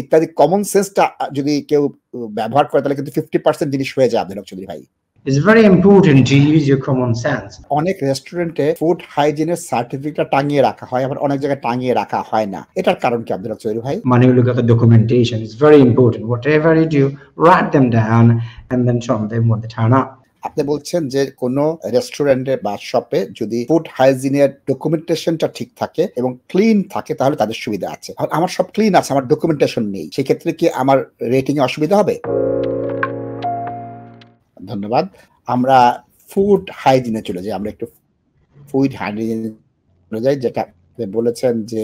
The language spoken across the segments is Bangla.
ইত্যাদি কমন সেন্সটা যদি কেউ ব্যবহার করে তাহলে কিন্তু 50% জিনিস হয়ে যায় আব্দুল হক চৌধুরী ভাই। It's very important to use your common sense. অনেক রেস্টুরেন্টে ফুড হাইজিনের সার্টিফিকেট টাঙিয়ে রাখা হয়, আবার অনেক জায়গায় টাঙিয়ে রাখা হয় না। এটার কারণ কি আব্দুল হক চৌধুরী ভাই? When you look at the documentation, it's very important. Whatever you do, write them down and then show them when they turn up. আপনি বলছেন যে কোনো রেস্টুরেন্টে বা শপে যদি ফুড হাইজিনের ডকুমেন্টেশনটা ঠিক থাকে এবং ক্লিন থাকে তাহলে তাদের সুবিধা আছে। আমার সব ক্লিন আছে, আমার ডকুমেন্টেশন নেই, সেক্ষেত্রে কি আমার রেটিং এ অসুবিধা হবে? ধন্যবাদ। আমরা ফুড হাইজিনে চলে যাই, আমরা একটু ফুড হাইজিনে চলে যাই, যেটা বলেছেন যে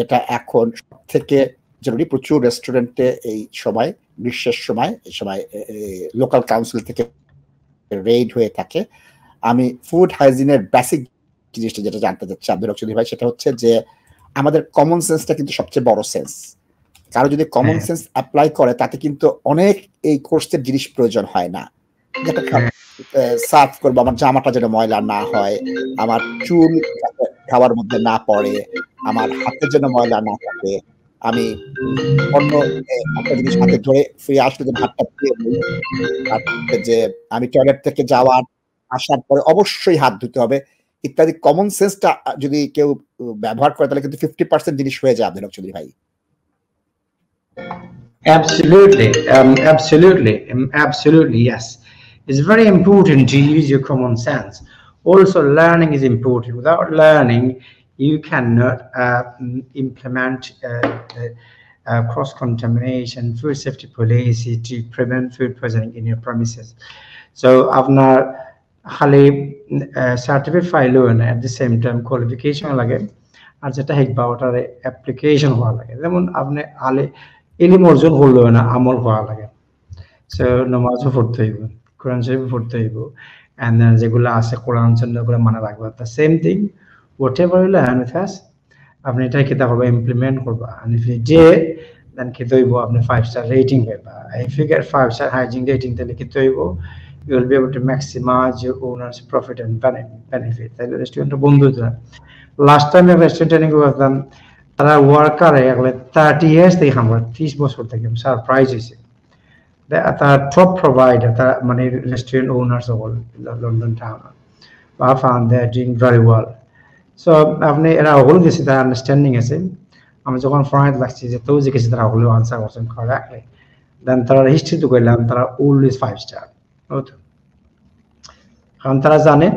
এটা এখন সব থেকে জরুরি। প্রচুর রেস্টুরেন্টে এই সময়, গ্রীষ্মের সময়, এই সময় লোকাল কাউন্সিল থেকে রেড হয়ে থাকে। আমি ফুড হাইজিনের বেসিক জিনিসটা যেটা জানতে চাচ্ছি আব্দুল হক চৌধুরী ভাই, সেটা হচ্ছে যে আমাদের কমন সেন্সটা কিন্তু সবচেয়ে বড় সেন্স। কারো যদি কমন সেন্স অ্যাপ্লাই করে তাতে কিন্তু অনেক এই কোর্সের জিনিস প্রয়োজন হয় না। যেটা সার্ভ করবো, আমার জামাটা যেন ময়লা না হয়, আমার চুল খাওয়ার মধ্যে না পড়ে, আমার হাতের যেন ময়লা না থাকে, আমি অন্য একটা জিনিস হাতে ধরে ফিরে আসলে যেন হাতটা ধুয়ে নিই, যে আমি টয়লেট থেকে যাওয়ার আসার পরে অবশ্যই হাত ধুতে হবে, ইত্যাদি কমন সেন্সটা যদি কেউ ব্যবহার করে তাহলে কিন্তু 50% জিনিস হয়ে যায় আব্দুল হক চৌধুরী ভাই। Absolutely, yes. It's very important to use your common sense. Also, learning is important. Without learning, you cannot implement cross-contamination, food safety policy to prevent food poisoning in your premises. So, after খালি সার্টিফিকেট ফাইল হয় না, at the same time qualification লাগে, আর যেটা হিকবা ওটার অ্যাপ্লিকেশন হওয়া লাগে। যেমন আপনি ইলম অর্জন হলো না, আমল হওয়া লাগে। সো নামাজও পড়তে হইব, কোরআন শরীফ পড়তে হইব, এন্ড দেন যেগুলো আছে কোরআন সুন্নাহগুলো মনে রাখবা। The same thing whatever you learn with us, আপনি এটা কিতা করবা, ইমপ্লিমেন্ট করবা, and if you did, then কিতা হইব আপনি 5-star rating পাবা। If you get 5-star hygiene rating, তাহলে কিতা হইব, you will be able to maximize your owner's profit and benefit. তাহলে রেস্টুরেন্টের বন্ধুরা, লাস্ট টাইম একটা রেস্টুরেন্ট ট্রেনিং করতাম, তারা ওয়ার্কার একলে 30 ইয়ার্স থেকে আমরা 30 বছর থেকে সারপ্রাইজ হয়েছে। তারা টপ প্রোভাইডার, তারা মানে restaurant owners all London town, বা found they are doing very well. So আপনি এরা হল গেছে, তার আন্ডারস্ট্যান্ডিং আছে। আমি যখন ফ্রাইড লাগছি যে তো যে গেছে, তারা হলেও আনসার করছেন কারেক্টলি। দেন তারা হিস্ট্রি তো করলাম, তারা অলওয়েজ 5 স্টার, কারণ তারা জানে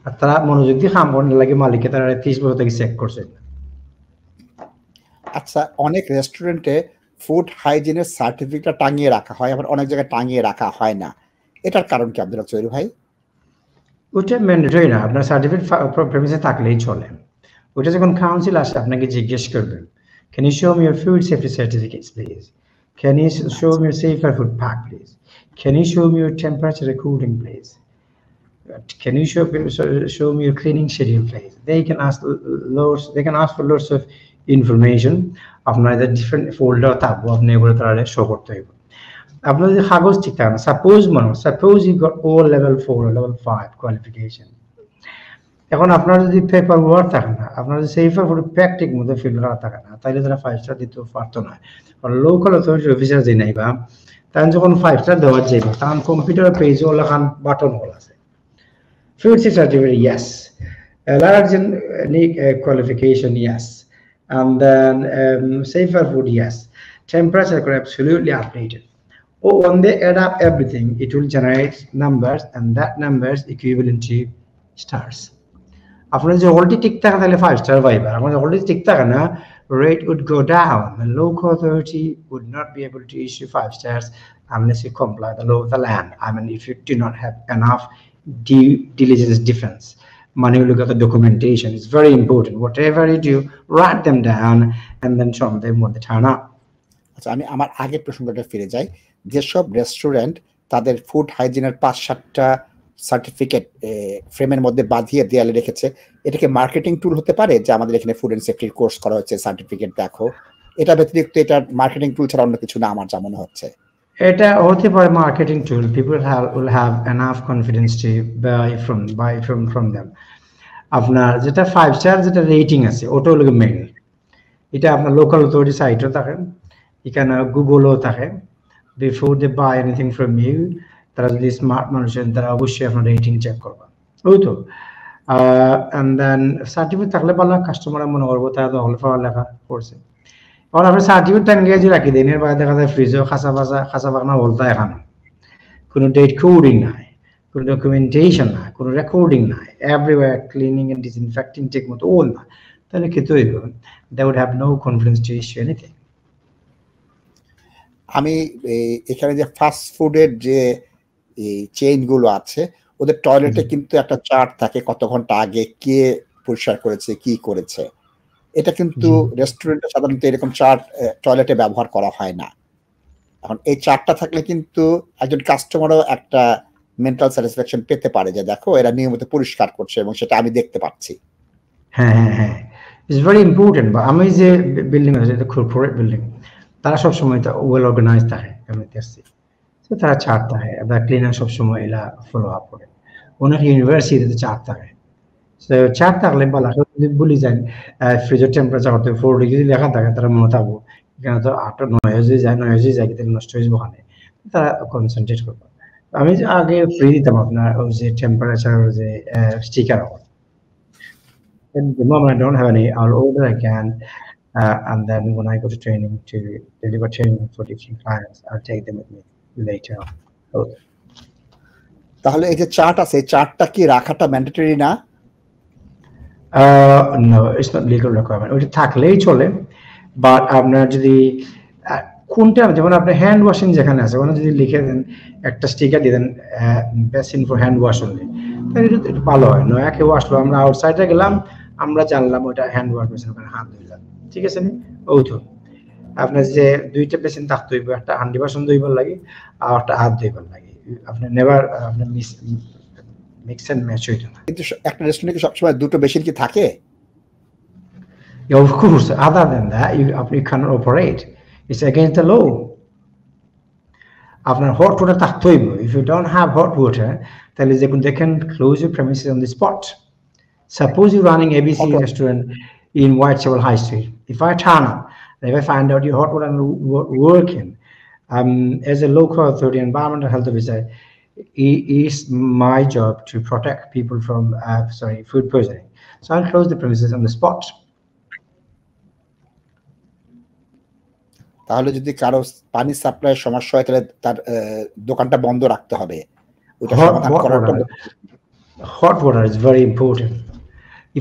আর তারা মনোযোগ দিয়ে কাম করার লাগে, মালিকে তারা 30 বছর থেকে চেক করছে। আচ্ছা, অনেক রেস্টুরেন্টে ফুড হাইজিনের সার্টিফিকেট টাঙিয়ে রাখা হয়, আবার অনেক জায়গায় টাঙিয়ে রাখা হয় না। এটার কারণ কি আব্দুল হক চৌধুরী ভাই? ওটা ম্যান্ডেটরি না, আপনার সার্টিফিকেট প্রেমিসে থাকলেই চলে। ওটা যখন কাউন্সিল আসে আপনাকে জিজ্ঞেস করবেন, can you show me your food safety certificates please, can you show me your safer food pack please, can you show me your temperature recording please, can you show me your cleaning schedule please. They can ask for lots of information. আপনার different folder থাকবো, আপনি এগুলো তাহলে শো করতে হবে। আপনার যদি কাগজ ঠিক থাকে না, suppose you got all level 4 or level 5 qualification, এখন আপনার যদি পেপার ওয়ার্ক থাকে না, আপনার যদি সেফার ফুড প্র্যাকটিক মধ্যে ফিল করা থাকে না, তাহলে তারা 5 স্টার দিতে পারতো না। কারণ লোকাল অথরিটি অফিসার যে নাই বা তখন যখন 5 স্টার দেওয়া যাবে, তখন কম্পিউটার পেজে ওলাখান বাটন হল আছে, food safety certificate, yes. Allergen qualification, yes. And then safer food, yes. Temperature could absolutely updated. Oh, when they add up everything, it will generate numbers, and that numbers equivalent to stars. After the already tick tag 5-star viber, after the already tick tag na rate would go down. The local authority would not be able to issue 5 stars unless you comply the law of the land. I mean, if you do not have enough due diligence defense. When you look at the documentation, it's very important. Whatever you do, write them down and then show them when they turn up. আচ্ছা, আমি আমার আগের প্রসঙ্গটা ফিরে যাই। যেসব রেস্টুরেন্ট তাদের ফুড হাইজিনের 5-7টা সার্টিফিকেট ফ্রেমের মধ্যে বাঁধিয়ে দেয়ালে রেখেছে, এটাকে মার্কেটিং টুল হতে পারে যে আমাদের এখানে ফুড এন্ড সেফটির কোর্স করা হচ্ছে, সার্টিফিকেট দেখো। এটা ব্যতিরিক্ত এটা মার্কেটিং টুল ছাড়া অন্য কিছু না আমার যা মনে হচ্ছে। এটা হতে পারে marketing tool. People will have enough confidence to buy from them. আপনার যেটা 5 স্টার যেটা রেটিং আছে ওটা হলো মেইন, এটা আপনার লোকাল অথরিটি সাইটে থাকেন, এখানে গুগলও থাকে, before they buy anything from you তারা যদি স্মার্ট মানুষ তারা অবশ্যই আপনার রেটিং চেক করবা, ওই তো। অ্যান্ড দেন সার্টিফিকেট থাকলে ভালো, কাস্টমার মনে করবো তারা তো হলে পাওয়ার লেখা করছে। এখন আপনার সার্টিফিকেট টাঙ্গিয়ে যে রাখি দিন, এর বাইরে দেখা যায় ফ্রিজও খাসা পাখনা বলতা এখানে কোনো ডেট কোডিং নাই, কোনো ডকুমেন্টেশন নাই, কোনো রেকর্ডিং নাই, এভরিওয়্যার ক্লিনিং এন্ড ডিসইনফেক্টিং ঠিক মতো ও না, তাহলে খেতে হইব, they would have no confidence to issue anything. আমি এখানে যে ফাস্ট ফুডের যে চেইন গুলো আছে ওদের টয়লেটে কিন্তু একটা চার্ট থাকে কত ঘন্টা আগে কে পরিষ্কার করেছে কি করেছে, এটা কিন্তু রেস্টুরেন্টে সাধারণত এরকম চার্ট টয়লেটে ব্যবহার করা হয় না। এখন এই চার্টটা থাকলে কিন্তু একজন কাস্টমারও একটা মেন্টাল স্যাটিসফ্যাকশন পেতে পারে যে দেখো এরা নিয়মিত পরিষ্কার করছে এবং সেটা আমি দেখতে পাচ্ছি। হ্যাঁ হ্যাঁ হ্যাঁ, ইটস ভেরি ইম্পর্টেন্ট। বা আমি যে বিল্ডিং আছে এটা কর্পোরেট বিল্ডিং, তারা সবসময় ওয়েল অর্গানাইজ থাকে, আমি দেখছি তো তারা চার্ট থাকে, এবার ক্লিনার সবসময় এলা ফলো আপ করে। অনেক ইউনিভার্সিটিতে চার্ট থাকে, তো চার্ট থাকলে ভালো। যদি বলি যান ফ্রিজের টেম্পারেচার হতে 4 ডিগ্রি যদি লেখা থাকে, তারা মনে থাকবো এখানে তো 8 9 যদি যায় 9 যদি যায় কিন্তু নষ্ট হয়ে যাবো, ওখানে তারা কনসেন্ট্রেট করবো। আমি আগে ফ্রি দিতাম আপনার ওই যে টেম্পারেচার যে sticker. At the moment, I don't have any. I'll order again, and then when I go to training to deliver training for different clients, I'll take them with me later on. তাহলে এই যে চার্ট আছে, এই চার্টটা কি রাখাটা ম্যান্ডেটরি না? No, it's not legal requirement. ওটা থাকলেই চলে, বাট আপনার যদি কোনটা, যেমন আপনার হ্যান্ড ওয়াশিং যেখানে আছে ওখানে যদি লিখে দেন একটা স্টিকার দিয়ে দেন basin for hand wash only, তাহলে এটা ভালো হয়। নয়া কেউ আসলো, আমরা আউটসাইডে গেলাম, আমরা জানলাম ওটা হ্যান্ড ওয়াশ বেসিন, ওখানে হাত ধুইলাম, ঠিক আছে নি? ওই তো আপনার যে দুইটা বেসিন থাকতে হইব, একটা হান্ডি বাসন ধুইবার লাগে আর একটা হাত ধুইবার লাগে, আপনার নেভার আপনার মিক্স এন্ড ম্যাচ হইতো না। কিন্তু একটা রেস্টুরেন্টে সবসময় দুটো বেসিন কি থাকে? Yeah, of course. Other than that, you cannot operate. It's against the law. After hot water থাকতে হইব, if you don't have hot water, then they can close your premises on the spot. Suppose you're running ABC restaurant in Whitechapel High Street. If I turn up, if I find out your hot water not working, as a local authority, environmental health officer, it is my job to protect people from food poisoning. So I'll close the premises on the spot. তাহলে যদি কারো পানি সাপ্লাইয়ের সমস্যা হয় তাহলে তার দোকানটা বন্ধ রাখতে হবে। Hot water is very important.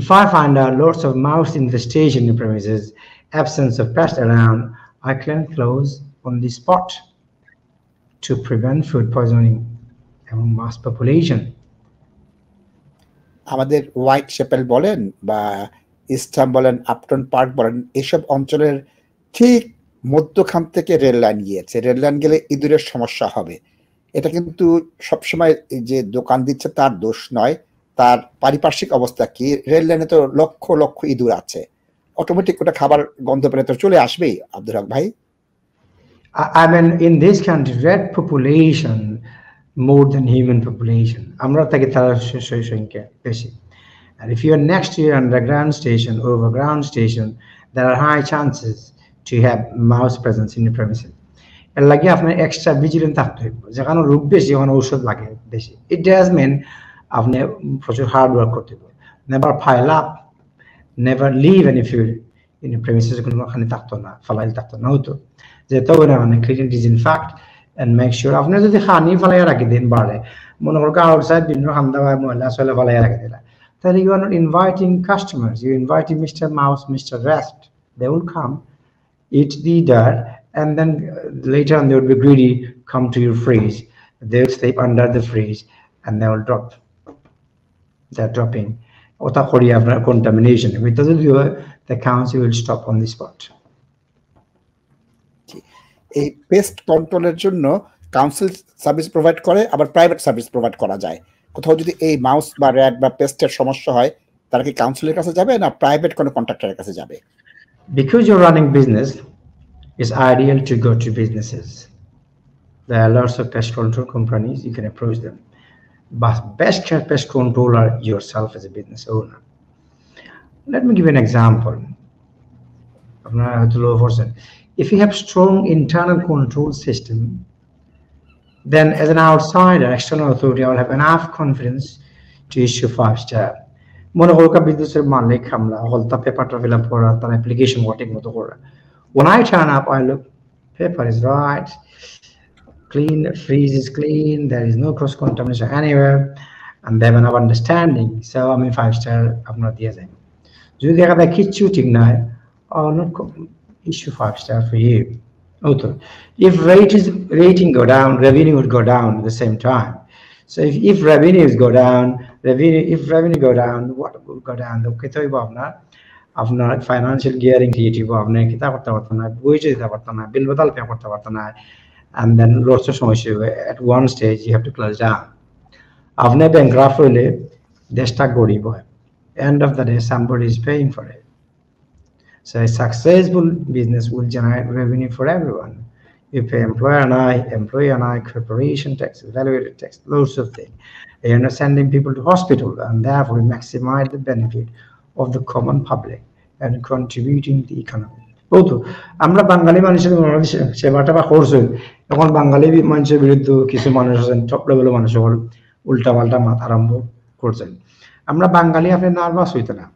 If I find out lots of mouse infestation in the premises, absence of pests around, I can close on the spot to prevent food poisoning among mass population. আমাদের হোয়াইট চ্যাপেল বলেন বা ইস্টার্ন বলেন, আপটন পার্ক বলেন, এসব অঞ্চলের ঠিক মধ্যখান থেকে রেল লাইন গিয়েছে। রেল লাইন গেলে ইঁদুরের সমস্যা হবে। এটা কিন্তু সবসময় যে দোকান দিচ্ছে তার দোষ নয়, তার পারিপার্শ্বিক অবস্থা কি। রেল লাইনে তো লক্ষ লক্ষ ইঁদুর আছে, অটোমেটিক ওটা খাবার গন্ধ পেলে তো চলে আসবেই। আব্দুল হক ভাই, I mean, in this country, rat population more than human population. আমরা থেকে তারা সংখ্যা বেশি। And if you are next to your underground station or overground station, there are high chances to have mouse presence in your premises. এর লাগে আপনার এক্সট্রা ভিজিলেন্ট থাকতে হবে। যেখানে রোগ বেশি ওখানে ঔষধ লাগে বেশি। It does mean আপনি প্রচুর হার্ড ওয়ার্ক করতে হবে। Never pile up, never leave any food in your premises, কোনোখানে থাকতো না, ফালাইল থাকতো না, হতো যেতে হবে না, মানে clean disinfect and make sure আপনি যদি খানি ফালাইয়া রাখি দিন বাড়ে, মনে করো আউটসাইড বিভিন্ন খান্দা বা ময়লা চলে ফালাইয়া রাখি দিলা, তাহলে you are not inviting customers, you're inviting Mr. Mouse, Mr. Rest. They will come, eat the dirt, and then later on they will be greedy, come to your fridge, they will sleep under the fridge and they will drop. They're dropping ওটা করি আপনার contamination. Because of the council will stop on the spot. এই পেস্ট কন্ট্রোলের জন্য কাউন্সিল সার্ভিস প্রোভাইড করে, আবার প্রাইভেট সার্ভিস প্রোভাইড করা যায়। কোথাও যদি এই মাউস বা র্যাট বা পেস্টের সমস্যা হয়, তারা কি কাউন্সিলের কাছে যাবে না প্রাইভেট কোনো কন্ট্রাক্টরের কাছে যাবে? Because you're running business, it's ideal to go to businesses. There are lots of pest control companies, you can approach them. But best pest controller yourself as a business owner. Let me give you an example. If you have strong internal control system, then as an outsider, external authority, I will have enough confidence to issue 5-star. মনে করো বিদ্যুতের মালিক আমরা হলতা পেপারটা fill up করা তার application ঠিক মতো করা. When I turn up, I look, paper is right, clean, freeze is clean, there is no cross contamination anywhere, and they have enough understanding. So I mean 5-star আপনার দিয়ে যায়. যদি দেখা যায় কিচ্ছু ঠিক নয়, I will not issue 5-star for you. Also, if rating go down, revenue would go down at the same time. So if revenues go down, if revenue go down, what will go down? The kitoy bhavna, আপনার financial gearing creative bhavna, kita korte parto na, boije dite parto na, bill badal pay korte parto na, and then lots of সমস্যা at one stage you have to close down. আপনি bankrupt হইলে দেশটা গরিব হয়. End of the day, somebody is paying for it. So a successful business will generate revenue for everyone. You pay employee and I, corporation tax, value-added tax, loads of things. You are sending people to hospital, and therefore maximize the benefit of the common public and contributing the economy. Both. আমরা বাঙালি মানুষের সেবাটা বা করছে এখন বাঙালি মানুষের বিরুদ্ধে কিছু মানুষ আছেন টপ লেভেলের মানুষ উল্টা পাল্টা মাথা আরম্ভ করছেন আমরা বাঙালি আপনি নার্ভাস হইতে না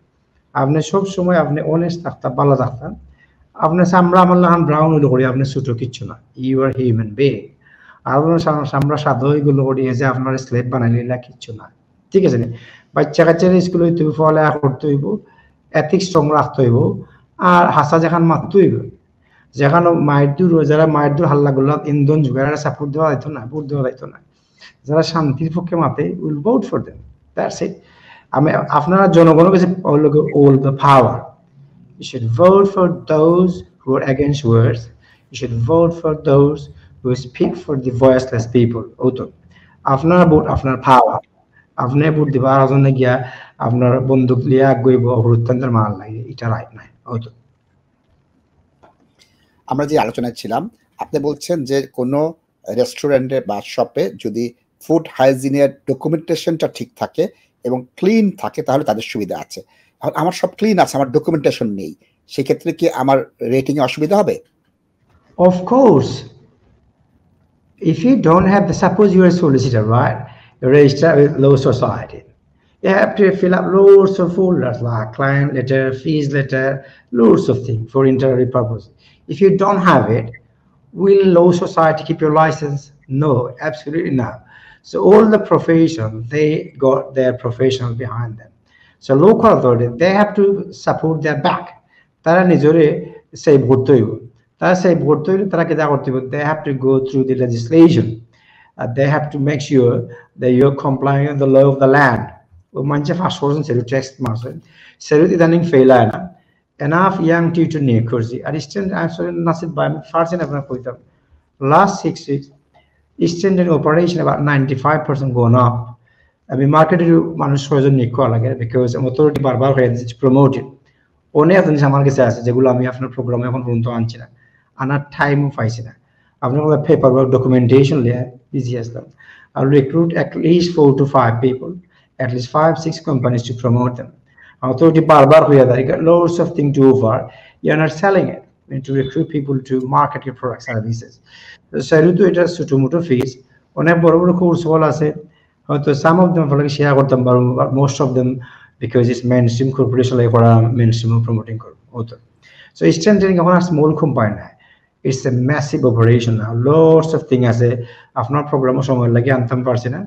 আপনি সব সময় আপনি অনেস্ট থাকতা ভালো থাকতেন আপনার চামড়া আমার লাগান ব্রাউন হইলে করি আপনি ছোট কিচ্ছু না ইউ আর হিউম্যান বিং আর চামড়া সাদা হইগুলো করি যে আপনার স্লেভ বানাইলে কিচ্ছু না ঠিক আছে বাচ্চা কাচ্চারা স্কুলে হইতে হইব পড়ালেখা করতে হইব এথিক্স স্ট্রং রাখতে হইব আর হাসা যেখান মারতে হইব যেখানে মায়ের দূর যারা মায়ের দূর হাল্লা গুলো ইন্ধন যুগের সাপোর্ট দেওয়া যাইতো না ভোট দেওয়া যাইতো না যারা শান্তির পক্ষে মাতে will vote for them that's it আমি আপনারা জনগণের কাছে all the power. You should vote for those who are against wars. You should vote for those who speak for the voiceless people. Oto. After vote, after power. After vote, the bar has on the gear. After bonduk liya goibo hurutandar mal lagi. Ita right na. Oto. আমরা যে আলোচনায় ছিলাম আপনি বলছেন যে কোনো রেস্টুরেন্টে বা শপে যদি ফুড হাইজিনের ডকুমেন্টেশনটা ঠিক থাকে এবং ক্লিন থাকে তাহলে তাদের সুবিধা আছে এখন আমার সব ক্লিন আছে আমার ডকুমেন্টেশন নেই সেই ক্ষেত্রে কি আমার রেটিং এ অসুবিধা হবে Of course, if you don't have the suppose you are a solicitor, right, you're registered with Law Society, you have to fill up loads of folders like client letter, fees letter, loads of things for interior purpose. If you don't have it, will Law Society keep your license? No, absolutely not. So all the profession, they got their professional behind them. So local authority, they have to support their back. Tara nijore say bhorte hoibo. Tara say bhorte hoile tara kita korte hoibo. They have to go through the legislation. They have to make sure that you're complying with the law of the land. O manche fast person seru text marsen. Seru idaning fail hai na. Enough young tutor niye korchi. Ar student I'm sorry nasib by first in apna koitam. Last 6 weeks standard operation about 95% gone up. I mean, marketed মানুষ প্রয়োজন নিকো লাগে because authority বারবার হয়ে যাচ্ছে promoted. অনেক জিনিস আমার কাছে আছে যেগুলো আমি আপনার প্রোগ্রামে এখন পর্যন্ত আনছি না আনার টাইমও পাইছি না আপনার পেপার ওয়ার্ক ডকুমেন্টেশন লিয়ে busy Aslam I'll recruit at least 4 to 5 people, at least 5-6 companies to promote them. Authority barbar hoya da, you got loads of things to offer. You're not selling it. You need to recruit people to market your products and services. So to it as to motor fees. Onek boro boro course wala ase. So some of them for like share kortam paru, but most of them because it's mainstream corporation like kora mainstream promoting author. So it's trending on a small company. It's a massive operation now. Lots of things as a after program somewhere like antam parsina.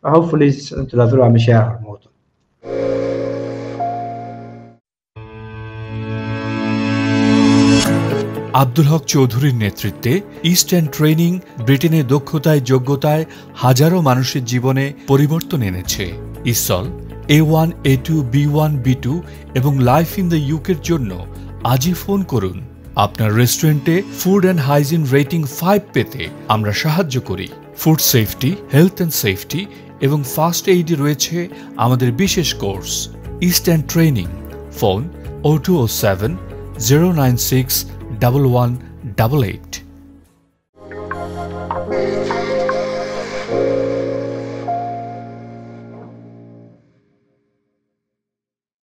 But hopefully to the through I'm share more. Abdul Haque চৌধুরীর নেতৃত্বে ইস্টার্ন ট্রেনিং ব্রিটেনের দক্ষতায় যোগ্যতায় হাজারো মানুষের জীবনে পরিবর্তন এনেছে isle A1, A2, B1, B2 এবং লাইফ ইন দ্য ইউকের জন্য আজই ফোন করুন আপনার রেস্টুরেন্টে ফুড অ্যান্ড হাইজিন রেটিং 5 পেতে আমরা সাহায্য করি food safety health and safety এবং ফার্স্ট এইডে রয়েছে আমাদের বিশেষ কোর্স ইস্টার্ন ট্রেনিং ফোন 0207 096 1188